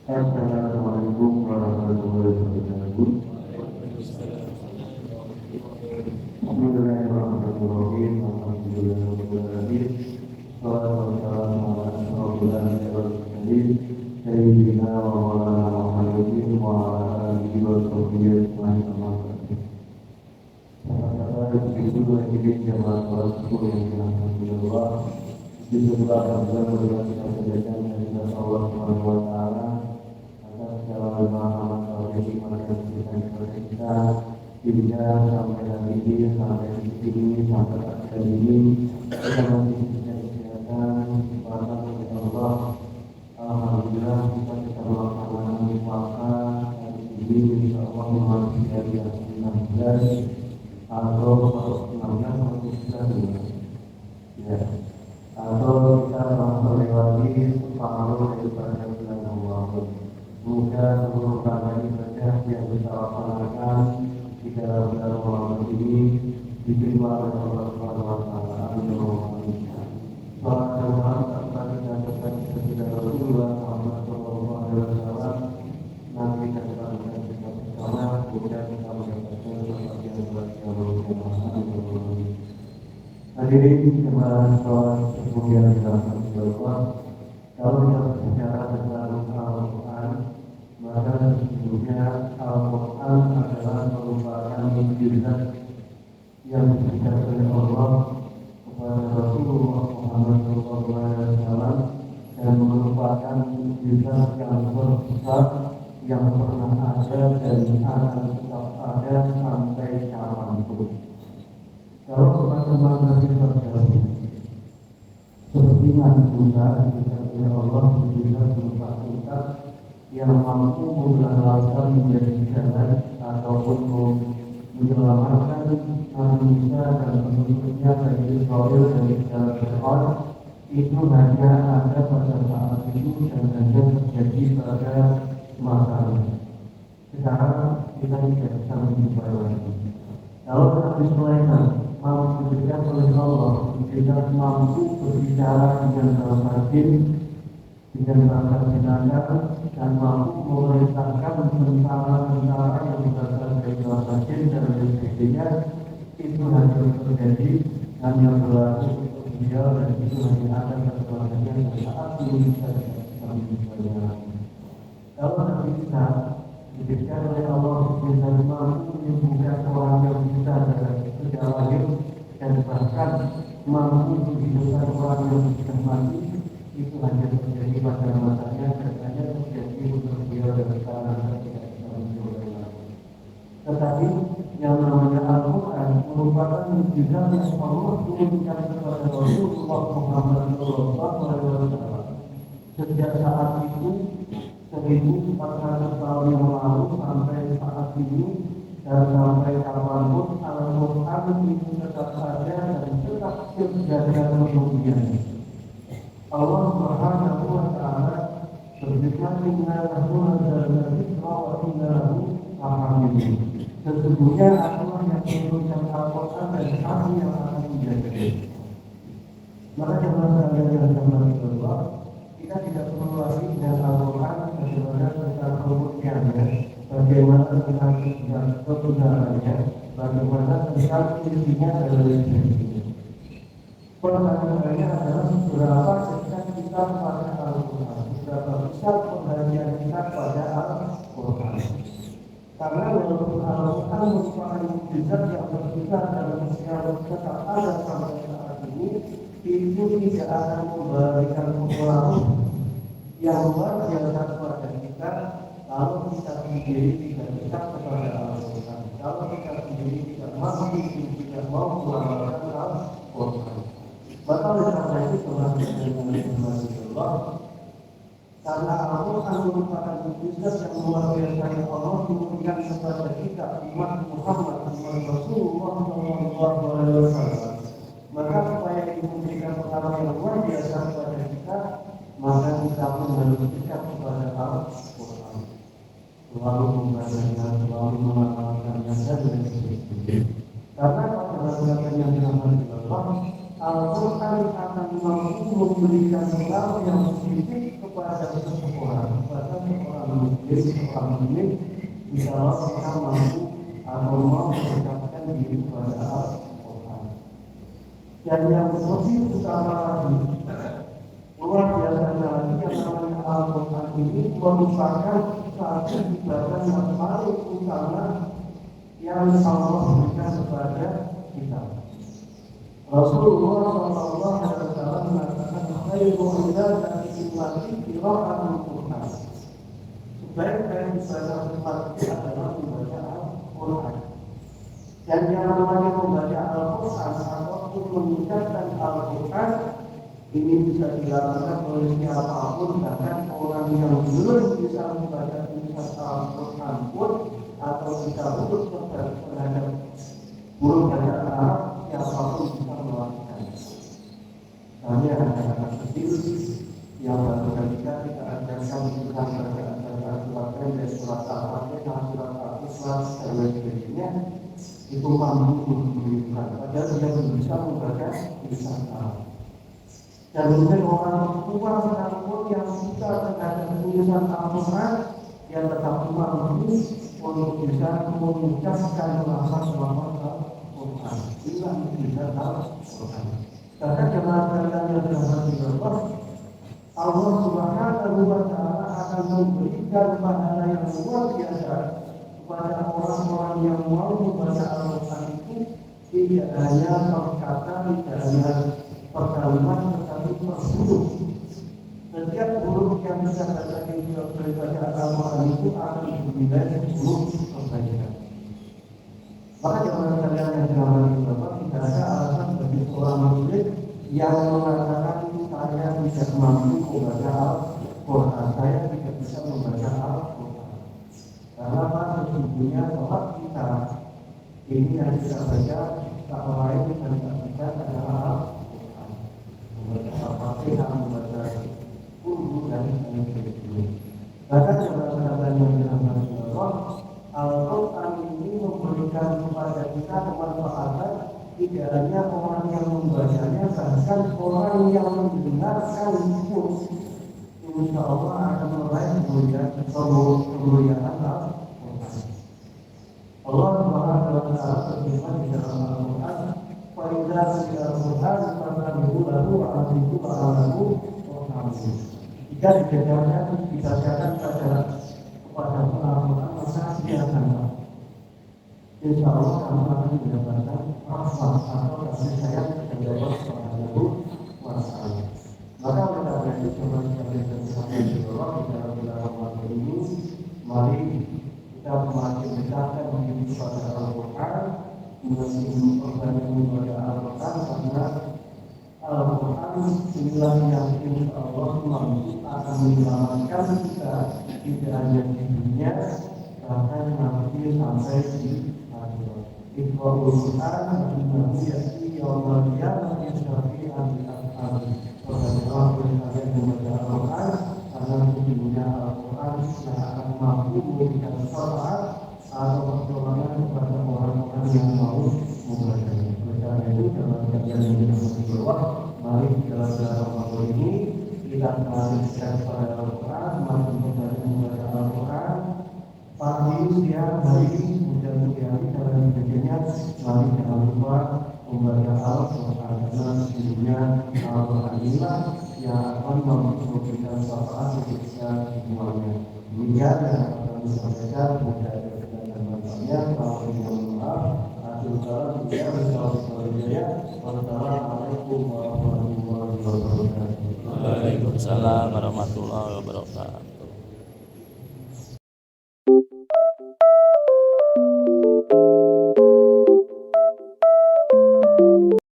Assalamualaikum warahmatullahi wabarakatuh. Bismillahirrahmanirrahim. Alhamdulillahirobbilalamin. Wassalatu wassalamu ala asyrofil anbiya'i wal mursalin sayyidina wa maulana Muhammadin wa ala alihi wa sahbihi ajma'in. Amma ba'du. Sahabat ibu dan ibu jamaah salat subuh yang dirahmati Allah. Di sebelah Rabbul Alamin kita sampaikan kepada Allah Subhanahu wa taala atas segala rahmat dan nikmat yang diberikan kepada kita hingga sampai hari ini, sampai di sini, sampai akhir ini kita masih diberikan kesehatan, kesempatan oleh Allah. Alhamdulillah kita bisa melaksanakan puasa hari ini, insya Allah memasuki hari yang 16 atau 16 atau 19 ya, atau kita melewati separuh daripada bulan Ramadan. Semoga seluruh rangkaian ibadah yang kita laksanakan di dalam bulan Ramadan ini diterima oleh Allah Subhanahu wa taala. Amin. Salam dan salam kepada kita Rasulullah Muhammad sallallahu alaihi wasallam. Nanti kita akan bersama semoga kita mendapatkan kebahagiaan berbahagia. Hadirin jemaah sholat subuh yang dirahmati Allah. Kalau kita berbicara tentang Al-Quran, maka sesungguhnya Al-Quran adalah merupakan mukjizat yang diberikan oleh Allah kepada Rasulullah Muhammad SAW dan merupakan mukjizat yang terbesar yang pernah ada dan akan tetap ada sampai kapanpun. Kalau teman-teman masih terjadi seperti Nabi Musa diberikan oleh Allah mukjizat berupa kitab yang mampu menyelamatkan menjadi jalan ataupun menyelamatkan Nabi Musa dan pengikutnya dari Israel dari segala Fir'aun, itu hanya ada pada saat itu dan hanya terjadi pada masanya. Sekarang kita tidak bisa menjumpai lagi. Kalau Nabi Sulaiman mampu diberikan oleh Allah, kita mampu berbicara dengan bahasa jin, dengan bahasa binatang, dan mampu memerintahkan tentara-tentara yang berasal dari bahasa jin dan lain sebagainya. Itu hanya terjadi, hanya berlaku untuk beliau, dan itu hanya akan terjadi pada saat ini kita bisa menjumpai. Kalau Nabi Isa diberikan oleh Allah bisa mampu menyembuhkan orang yang bisa dari sejak lahir dan bahkan mampu menghidupkan orang yang sudah mati, itu hanya terjadi pada masanya dan hanya terjadi untuk beliau dan sekarang tidak bisa menjumpai lagi. Tetapi yang namanya Al-Quran merupakan mukjizat yang Allah turunkan kepada Rasulullah Muhammad SAW. Sejak saat itu 1400 tahun yang lalu sampai saat ini dan sampai kapanpun Al-Quran itu tetap ada dan tetap terjaga kemudian. Allah Subhanahu wa taala berfirman, "Inna nahnu nazzalna dzikra wa inna lahu lahafidun." Sesungguhnya Allah yang menurunkan Al-Quran dan kami yang akan menjaganya. Maka jemaah sekalian yang dirahmati Allah, kita tidak perlu lagi dengan Al-Quran bagaimana tentang kemudiannya, bagaimana tentang kebenarannya, bagaimana tentang isinya dan lain sebagainya. Pertanyaannya adalah seberapa dekat kita pada Al-Quran, seberapa besar perhatian kita pada Al-Quran. Karena walaupun Al-Quran merupakan mukjizat yang terbesar dan yang tetap ada sampai saat ini, itu tidak akan memberikan pengaruh yang luar biasa kepada kita kalau kita sendiri tidak dekat kepada Al-Quran, kalau kita sendiri tidak mampu, tidak mau mengamalkan Al-Quran. Maka oleh karena itu teman-teman Allah, karena Al-Quran merupakan mukjizat yang luar biasa yang Allah turunkan kepada kita umat Muhammad Rasulullah SAW, maka supaya diberikan pengaruh yang luar biasa kepada kita, maka kita pun harus dekat kepada Al-Quran, selalu membacanya, selalu mengamalkannya dan sebagainya. Karena pada masyarakat yang dirahmati Allah, Al-Quran akan mampu memberikan pengaruh yang positif kepada seseorang, kepada seorang seorang muslim jika kita mampu atau mau mendekatkan diri kepada Al-Quran. Dan yang lebih utama lagi, luar biasanya lagi yang namanya Al-Quran ini merupakan satu ibadah yang paling utama yang Allah berikan kepada kita. Rasulullah SAW mengatakan khairu ibadati ummati qira'atul Qur'an. Sebaik-baik ibadah umat adalah membaca Al-Quran. Dan yang namanya membaca Al-Quran ataupun mengucapkan Al-Quran ini bisa dilakukan oleh siapapun, bahkan orang yang belum bisa membaca tulisan Al-Quran pun atau bisa untuk terhadap burung bacaan Arab, siapapun bisa melakukan. Hanya anak-anak kecil yang baru saja kita ajarkan tentang bacaan surat pendek, surat Al-Fatihah, surat Al-Ikhlas dan lain sebagainya, itu mampu memberikan. Padahal dia belum bisa membaca tulisan Arab. Dan mungkin orang tua sekalipun yang bisa terhadap tulisan Al-Quran yang tetap mampu untuk bisa mengucapkan lafaz-lafaz Al-Quran. Inilah mukjizat Al-Quran. Karena jemaah yang dirahmati Allah, Allah Subhanahu wa Ta'ala akan memberikan pahala yang luar biasa kepada orang-orang yang mau membaca Al-Quran itu, tidak hanya perkata, tidak hanya perkalimat, tetapi per huruf. Setiap huruf yang bisa baca Al-Quran itu akan dinilai huruf kebaikan. Maka jangan kalian yang dirahmati Bapak, tidak ada alasan bagi seorang muslim yang mengatakan saya tidak mampu membaca Al-Quran, saya tidak bisa membaca Al-Quran. Karena sesungguhnya sholat kita ini yang kita baca tak lain dan tak bisa adalah Al-Quran. Membaca Al-Fatihah, membaca Qul dan sebagainya. Bahkan saudara-saudara yang dirahmati Allah, Al-Quran ini memberikan kepada kita kemanfaatan tidak hanya orang yang membacanya, bahkan orang yang mendengarkan pun insya Allah akan meraih kemuliaan Al-Quran. Allah Subhanahu wa Ta'ala berfirman di dalam Al-Quran, "Fa idza quri'a Al-Quran fastami'u lahu wa ansitu lahu wa ansitu." Jika dibacakan kepada Al-Quran, maka silakan. Insya Allah kamu akan mendapatkan rahmat atau kasih sayang dari Allah Subhanahu wa Ta'ala. Maka oleh karena itu seperti yang disampaikan di dalam bulan ini, mari kita semakin dekatkan diri kepada Al-Quran, memperbanyak membaca Al-Quran, karena Al-Quran inilah yang insya Allah mampu akan menyelamatkan kita tidak hanya di dunia, bahkan nanti sampai di Iqra'ul Qur'an innahu ya'ti yawmal qiyamati syafi'an lil-'abid. Berdoa oleh kalian membaca Al-Quran, karena sesungguhnya Al-Quran yang akan mampu memberikan syafaat atau pertolongan kepada orang-orang yang mau membacanya. Oleh karena itu, dalam kajian yang dirahmati Allah, mari dalam Ramadan ini kita kembalikan kepada Al-Quran, mari membaca Al-Quran pagi, siang, hari, kemudian hari, dan sebagainya. Mari jangan lupa membaca Al-Quran, karena sesungguhnya Al-Quran inilah yang akan memberikan syafaat untuk kita semuanya. Demikian yang akan disampaikan, semoga ada dan manfaatnya. Wassalamualaikum warahmatullahi wabarakatuh. Waalaikumsalam warahmatullahi wabarakatuh.